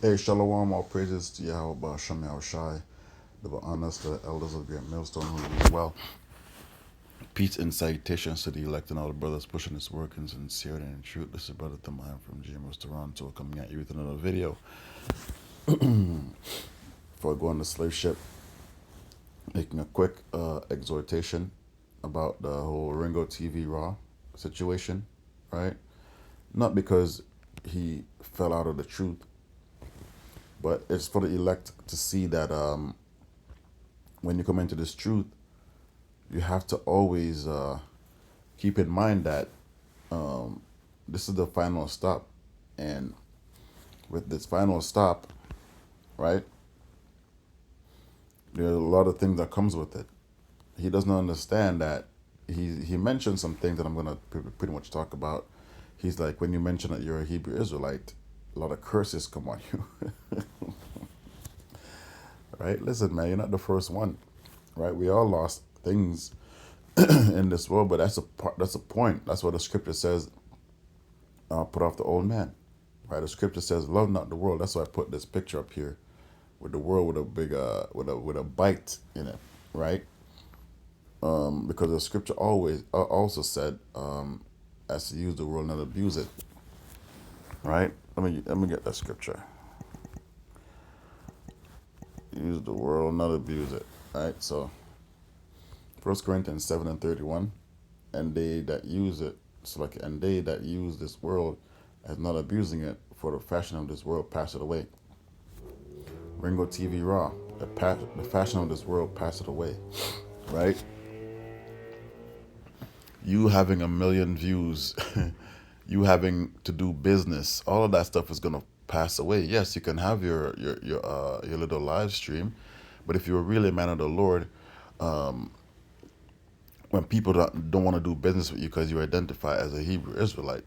Hey, Shalom, all praises to Yahweh Ba'ashem Yahushai, the honors to the elders of Great Millstone who lead well. Peace and salutations to the elect and all the brothers pushing this work in sincerity and truth. This is Brother Tamayan from GMO's Toronto coming at you with another video. Before I go on the slave ship, making a quick exhortation about the whole Ringo TV Raw situation, right? Not because he fell out of the truth, but it's for the elect to see that when you come into this truth, you have to always keep in mind that this is the final stop. And with this final stop, right, there are a lot of things that comes with it. He doesn't understand that he mentioned some things that I'm going to pretty much talk about. He's like, when you mention that you're a Hebrew Israelite, a lot of curses come on you. Right? Listen, man, you're not the first one. Right? We all lost things in this world, but that's a point. That's what the scripture says. Put off the old man. Right? The scripture says, "Love not the world." That's why I put this picture up here, with the world with a big with a bite in it. Right? Because the scripture always also said, as to use the world, not abuse it. Right? Let me get that scripture. Use the world, not abuse it. Right? So, 1 Corinthians 7:31, and they that use it, and they that use this world as not abusing it, for the fashion of this world passeth away. Ringo TV Raw, the fashion of this world passeth away. Right? You having a million views, you having to do business, all of that stuff is gonna pass away. Yes, you can have your little live stream, but if you're really a man of the Lord, when people don't want to do business with you because you identify as a Hebrew Israelite,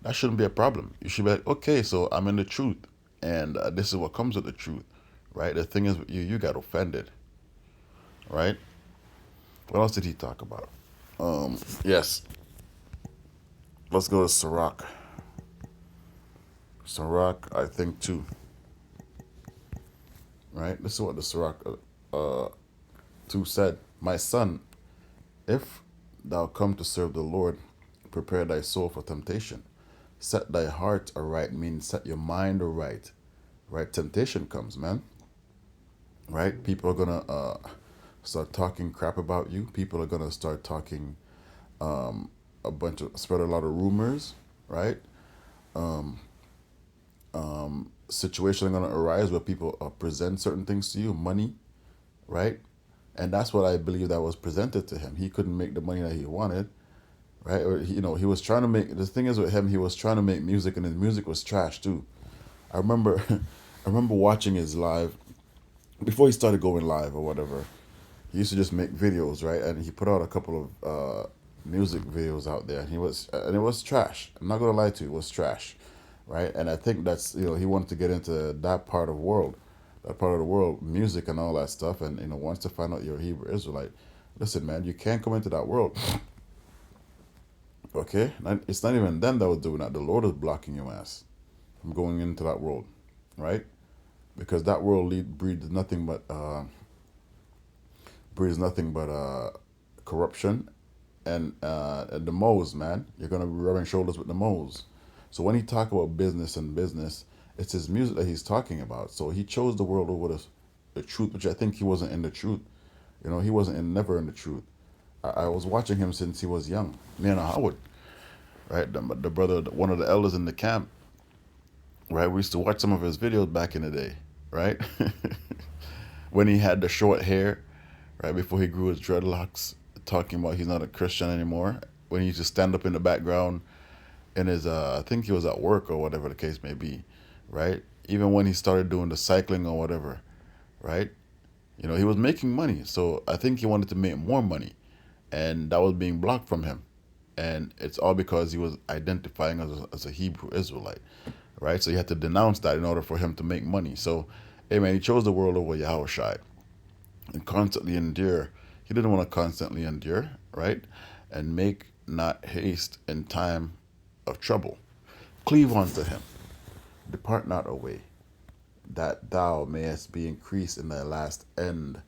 that shouldn't be a problem. You should be like, okay, so I'm in the truth, and this is what comes with the truth, right? The thing is, with you got offended, right? What else did he talk about? Yes, let's go to Sirach. Sirach, I think, 2, right? This is what the Sirach 2 said. My son, if thou come to serve the Lord, prepare thy soul for temptation. Set thy heart aright, means set your mind aright. Right? Temptation comes, man. Right? People are gonna start talking crap about you. People are gonna start talking spread a lot of rumors, right? Situations are gonna arise where people present certain things to you, money, right? And that's what I believe that was presented to him. He couldn't make the money that he wanted, right? Or he was trying to make. The thing is with him, he was trying to make music, and his music was trash too. I remember, I remember watching his live before he started going live or whatever. He used to just make videos, right? And he put out a couple of music videos out there, and it was trash. I'm not gonna lie to you, it was trash, right? And I think that's he wanted to get into that part of the world, music and all that stuff, and wants to find out you're a Hebrew Israelite. Listen, man, you can't come into that world. Okay, it's not even them that was doing that. The Lord is blocking your ass from going into that world, right? Because that world breeds nothing but corruption and the moles, man. You're gonna be rubbing shoulders with the moles. So when he talk about business, it's his music that he's talking about. So he chose the world over the truth, which I think he wasn't in the truth. He wasn't never in the truth. I was watching him since he was young. Me and Howard, right? The brother, one of the elders in the camp, right? We used to watch some of his videos back in the day, right? When he had the short hair, right before he grew his dreadlocks, talking about he's not a Christian anymore. When he used to stand up in the background in his, I think he was at work or whatever the case may be, right? Even when he started doing the cycling or whatever, right? He was making money, so I think he wanted to make more money, and that was being blocked from him. And it's all because he was identifying as a Hebrew Israelite, right? So he had to denounce that in order for him to make money. So, hey man, he chose the world over Yahushai and constantly endure. He didn't want to constantly endure, right? And make not haste in time of trouble. Cleave unto him. Depart not away. that thou mayest be increased in thy last end.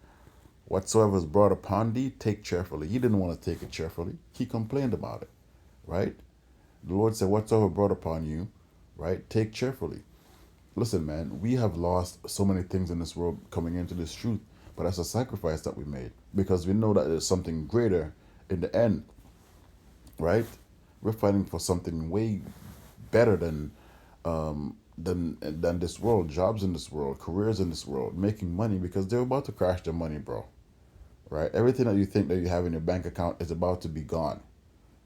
Whatsoever is brought upon thee, take cheerfully. He didn't want to take it cheerfully. He complained about it, right? The Lord said, whatsoever brought upon you, right, take cheerfully. Listen, man, we have lost so many things in this world coming into this truth, but that's a sacrifice that we made because we know that there's something greater in the end, right? We're fighting for something way better than this world, jobs in this world, careers in this world, making money because they're about to crash their money, bro. Right? Everything that you think that you have in your bank account is about to be gone,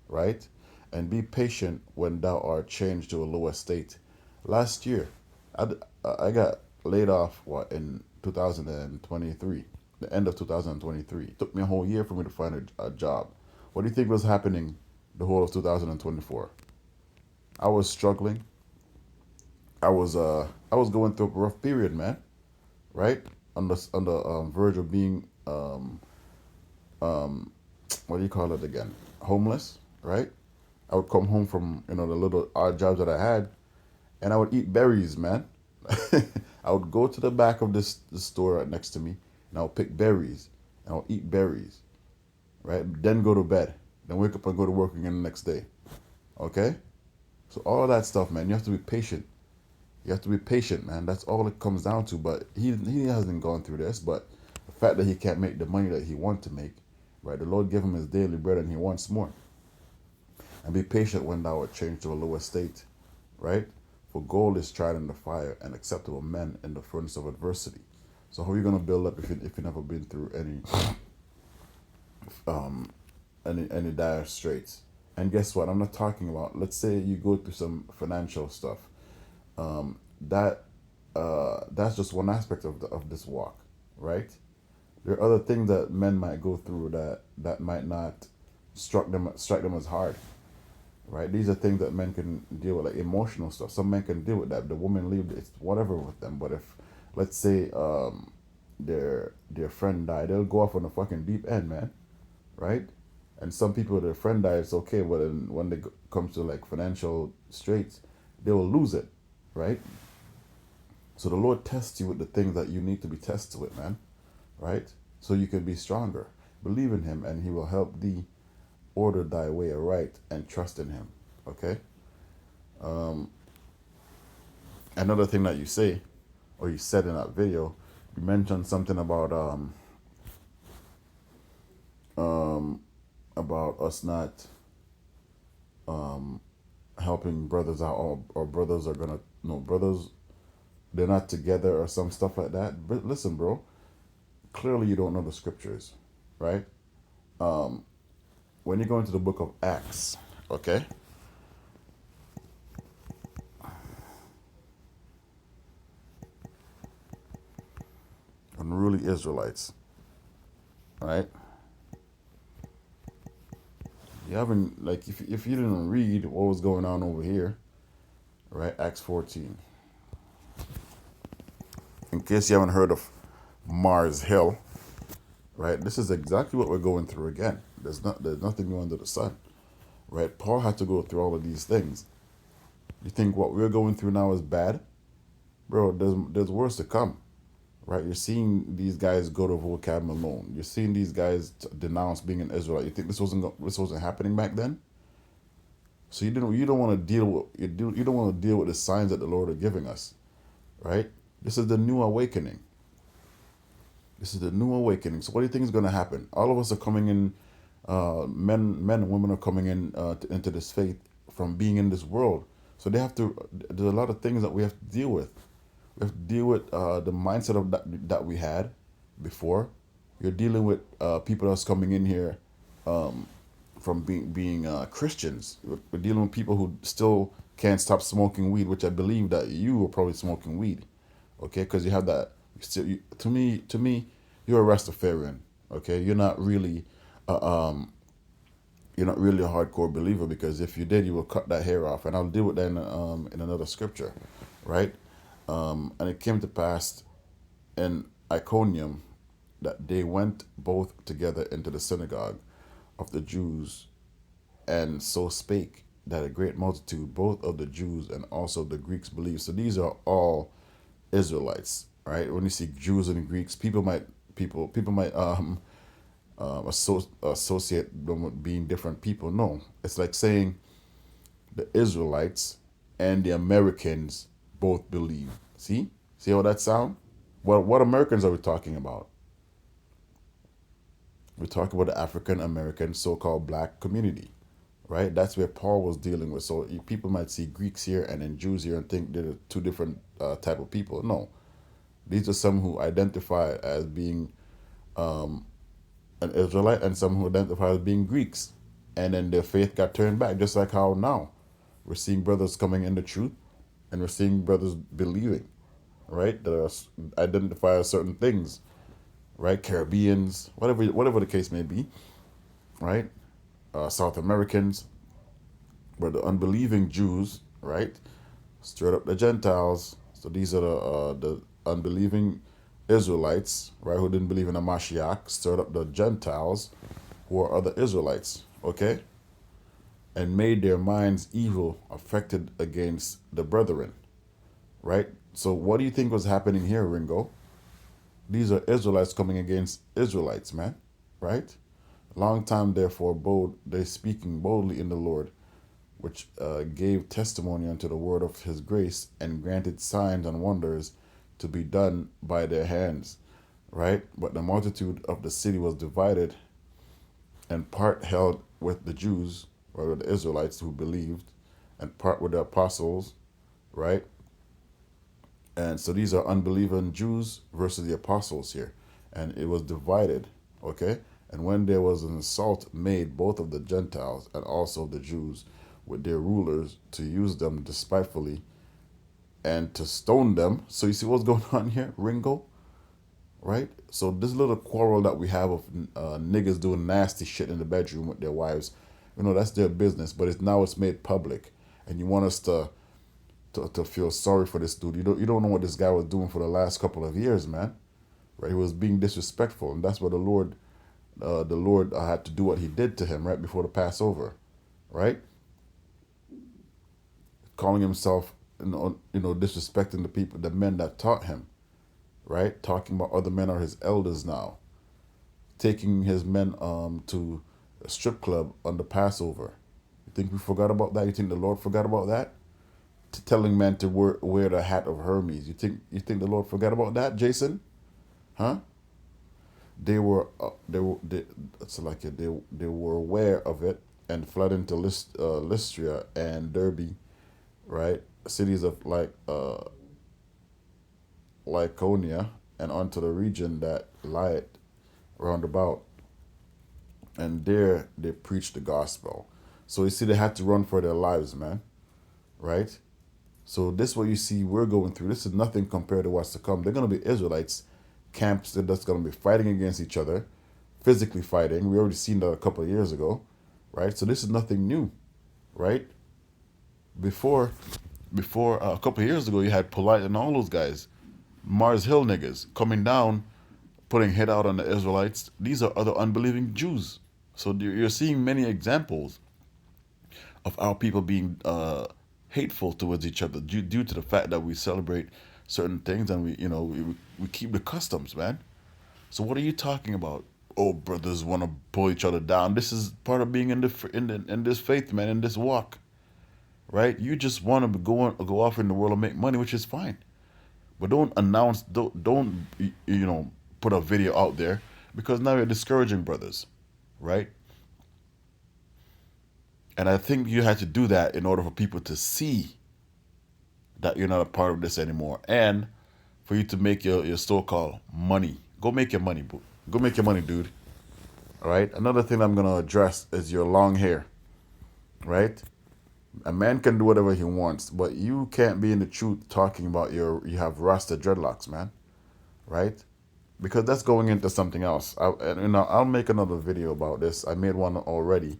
right? And be patient when thou art changed to a lower state. Last year, I, I got laid off what in 2023, the end of 2023. It took me a whole year for me to find a job. What do you think was happening the whole of 2024? I was struggling. I was going through a rough period, man. Right on the verge of being what do you call it again? Homeless, right? I would come home from the little odd jobs that I had, and I would eat berries, man. I would go to the back of this store right next to me, and I would pick berries, and I would eat berries, right? Then go to bed, then wake up and go to work again the next day. Okay, so all of that stuff, man. You have to be patient. You have to be patient, man. That's all it comes down to. But he hasn't gone through this. But the fact that he can't make the money that he wants to make, right? The Lord gave him his daily bread, and he wants more. And be patient when thou art changed to a lower state, right? For gold is tried in the fire, and acceptable men in the furnace of adversity. So how are you gonna build up if you never been through any dire straits? And guess what? I'm not talking about. Let's say you go through some financial stuff. That that's just one aspect of this walk, right? There are other things that men might go through that might not strike them as hard, right? These are things that men can deal with, like emotional stuff. Some men can deal with that. The woman leave it's whatever with them. But if let's say their friend died, they'll go off on a fucking deep end, man, right? And some people, their friend died, it's okay, but then when they comes to like financial straits, they will lose it, right? So the Lord tests you with the things that you need to be tested with, man, right? So you can be stronger. Believe in Him, and He will help thee order thy way aright and trust in Him. Okay. Another thing that you say, or you said in that video, you mentioned something about us not helping brothers out, or brothers are gonna no brothers they're not together or some stuff like that. But listen, bro, clearly you don't know the scriptures, right? When you go into the book of Acts, okay, unruly Israelites, right? You haven't, like, if you didn't read what was going on over here, right? Acts 14. In case you haven't heard of Mars Hill, right? This is exactly what we're going through again. There's nothing new under the sun, right? Paul had to go through all of these things. You think what we're going through now is bad, bro? There's worse to come, right? You're seeing these guys go to vocab Malone. You're seeing these guys denounce being an Israelite. You think this wasn't happening back then? So you don't want to deal with you don't want to deal with the signs that the Lord are giving us, right? This is the new awakening. This is the new awakening. So what do you think is going to happen? All of us are coming in. Men and women are coming in into this faith from being in this world. So they have to. There's a lot of things that we have to deal with. We have to deal with the mindset of that we had before. You're dealing with people that's coming in here from being Christians. We're dealing with people who still can't stop smoking weed, which I believe that you were probably smoking weed, okay? Because you have that. To me, you're a Rastafarian, okay? You're not really a hardcore believer, because if you did, you will cut that hair off, and I'll deal with that in another scripture, right? And it came to pass in Iconium that they went both together into the synagogue of the Jews, and so spake that a great multitude, both of the Jews and also the Greeks, believed. So these are all Israelites, right? When you see Jews and Greeks, people might associate them with being different people. No, it's like saying the Israelites and the Americans both believe. See how that sound? What Americans are we talking about? We're talking about the African American so-called black community, right? That's where Paul was dealing with. So people might see Greeks here and then Jews here and think they're two different type of people. No, these are some who identify as being an Israelite and some who identify as being Greeks. And then their faith got turned back, just like how now we're seeing brothers coming in the truth and we're seeing brothers believing, right? That identify as certain things, right? Caribbeans, whatever the case may be, right? South Americans, where the unbelieving Jews, right, stirred up the Gentiles. So these are the unbelieving Israelites, right, who didn't believe in the Mashiach, stirred up the Gentiles, who are other Israelites, okay, and made their minds evil, affected against the brethren, right? So what do you think was happening here, Ringo? These are Israelites coming against Israelites, man, right? Long time, therefore, bold they speaking boldly in the Lord, which gave testimony unto the word of his grace and granted signs and wonders to be done by their hands, right? But the multitude of the city was divided, and part held with the Jews, or the Israelites who believed, and part with the apostles, right? And so these are unbelieving Jews versus the apostles here. And it was divided, okay? And when there was an assault made both of the Gentiles and also the Jews with their rulers to use them despitefully and to stone them. So you see what's going on here, Ringo? Right? So this little quarrel that we have of niggas doing nasty shit in the bedroom with their wives, that's their business. But it's made public, and you want us to feel sorry for this dude. You don't know what this guy was doing for the last couple of years, man. Right? He was being disrespectful, and that's what the Lord had to do what He did to him right before the Passover, right? Calling himself, disrespecting the people, the men that taught him, right? Talking about other men are his elders now, taking his men to a strip club on the Passover. You think we forgot about that? You think the Lord forgot about that? Telling men to wear the hat of Hermes. You think the Lord forgot about that, Jason? Huh? It's like they were aware of it and fled into Lystria and Derbe, right? Cities of Lycaonia and onto the region that lieth round about, and there they preached the gospel. So you see, they had to run for their lives, man, right? So this what you see we're going through. This is nothing compared to what's to come. They're gonna be Israelites camps that's gonna be fighting against each other, physically fighting. We already seen that a couple of years ago, right? So this is nothing new, right? Before, before a couple of years ago, you had Polite and all those guys, Mars Hill niggas coming down, putting head out on the Israelites. These are other unbelieving Jews. So you're seeing many examples of our people being hateful towards each other due to the fact that we celebrate certain things and we keep the customs, man. So what are you talking about? Oh, brothers want to pull each other down. This is part of being in this faith, man, in this walk, right? You just want to go off in the world and make money, which is fine. But don't put a video out there, because now you're discouraging brothers, right? And I think you had to do that in order for people to see that you're not a part of this anymore, and for you to make your so-called money. Go make your money, boo. Go make your money, dude. All right. Another thing I'm gonna address is your long hair, right? A man can do whatever he wants, but you can't be in the truth talking about you have Rasta dreadlocks, man, right? Because that's going into something else. I'll make another video about this. I made one already,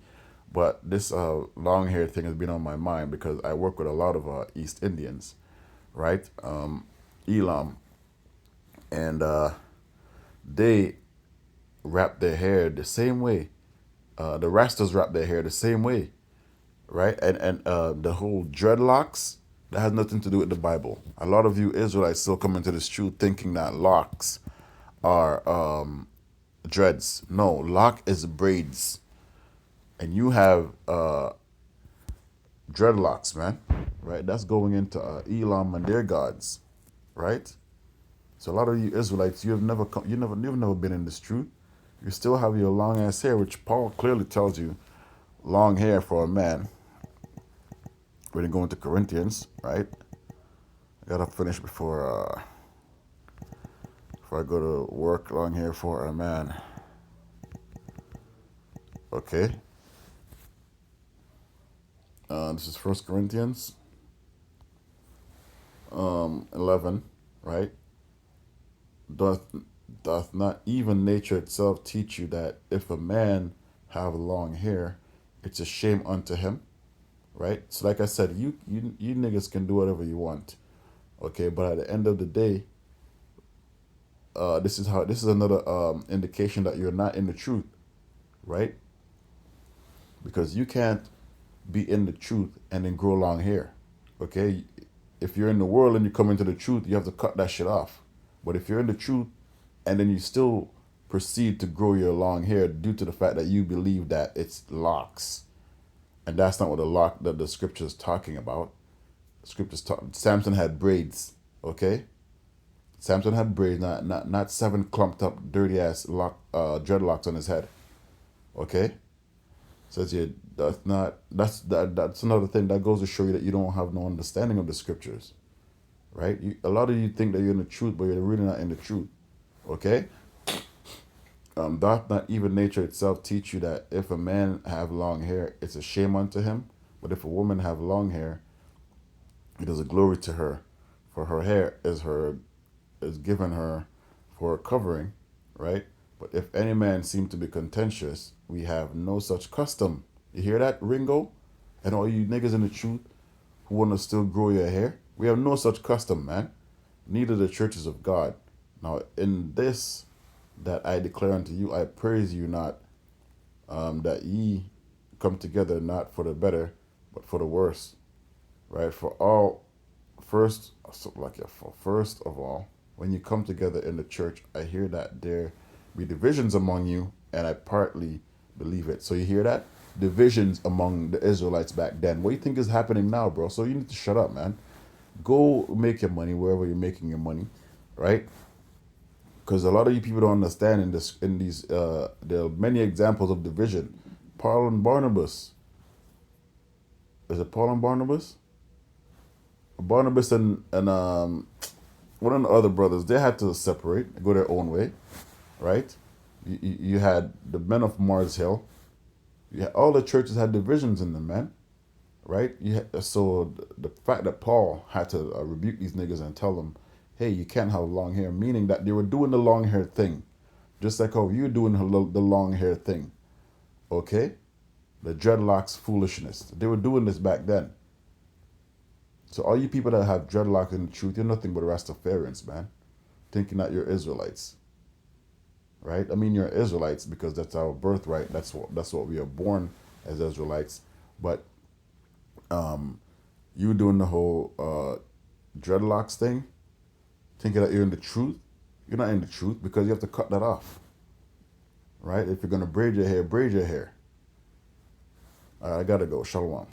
but this long hair thing has been on my mind because I work with a lot of East Indians, right? Elam, and they wrap their hair the same way. The Rastas wrap their hair the same way, right? And the whole dreadlocks. That has nothing to do with the Bible. A lot of you Israelites still come into this truth thinking that locks are dreads. No, lock is braids, and you have dreadlocks, man. Right? That's going into Elam and their gods, right? So a lot of you Israelites, you have never come, you've never been in this truth. You still have your long ass hair, which Paul clearly tells you, long hair for a man. We're gonna go into Corinthians, right? I gotta finish before I go to work. Long hair for a man. Okay. This is First Corinthians 11, right? Doth doth not even nature itself teach you that if a man have long hair, it's a shame unto him, right? So like I said, you niggas can do whatever you want, okay? But at the end of the day, this is another indication that you're not in the truth, right? Because you can't be in the truth and then grow long hair, okay? If you're in the world and you come into the truth, you have to cut that shit off. But if you're in the truth and then you still proceed to grow your long hair due to the fact that you believe that it's locks, and that's not what the scripture is talking about. Scriptures talk. Samson had braids, okay? Samson had braids, not seven clumped up, dirty ass dreadlocks on his head, okay? Says here that's another thing that goes to show you that you don't have no understanding of the scriptures, right? A lot of you think that you're in the truth, but you're really not in the truth, okay? Doth not even nature itself teach you that if a man have long hair, it's a shame unto him, but if a woman have long hair, it is a glory to her, for her hair is given her for a covering, right? But if any man seem to be contentious, we have no such custom. You hear that, Ringo? And all you niggas in the truth who want to still grow your hair? We have no such custom, man. Neither the churches of God. Now, in this that I declare unto you, I praise you not, that ye come together not for the better, but for the worse, right? For all, first, so like yeah, for first of all, when you come together in the church, I hear that there be divisions among you, and I partly believe it. So you hear that? Divisions among the Israelites back then. What do you think is happening now, bro? So you need to shut up, man. Go make your money wherever you're making your money, right? Because a lot of you people don't understand in these there are many examples of division. Paul and Barnabas. Is it Paul and Barnabas? Barnabas and one of the other brothers, they had to separate, go their own way, right? You had the men of Mars Hill. All the churches had divisions in them, man, right? So the fact that Paul had to rebuke these niggas and tell them, hey, you can't have long hair, meaning that they were doing the long hair thing, just like how you're doing the long hair thing, okay? The dreadlocks foolishness. They were doing this back then. So all you people that have dreadlocks in the truth, you're nothing but Rastafarians, man. Thinking that you're Israelites, right? I mean, you're Israelites because that's our birthright. That's what we are born as Israelites. But you doing the whole dreadlocks thing, thinking that you're in the truth. You're not in the truth because you have to cut that off, right? If you're gonna braid your hair, braid your hair. All right, I gotta go. Shalom.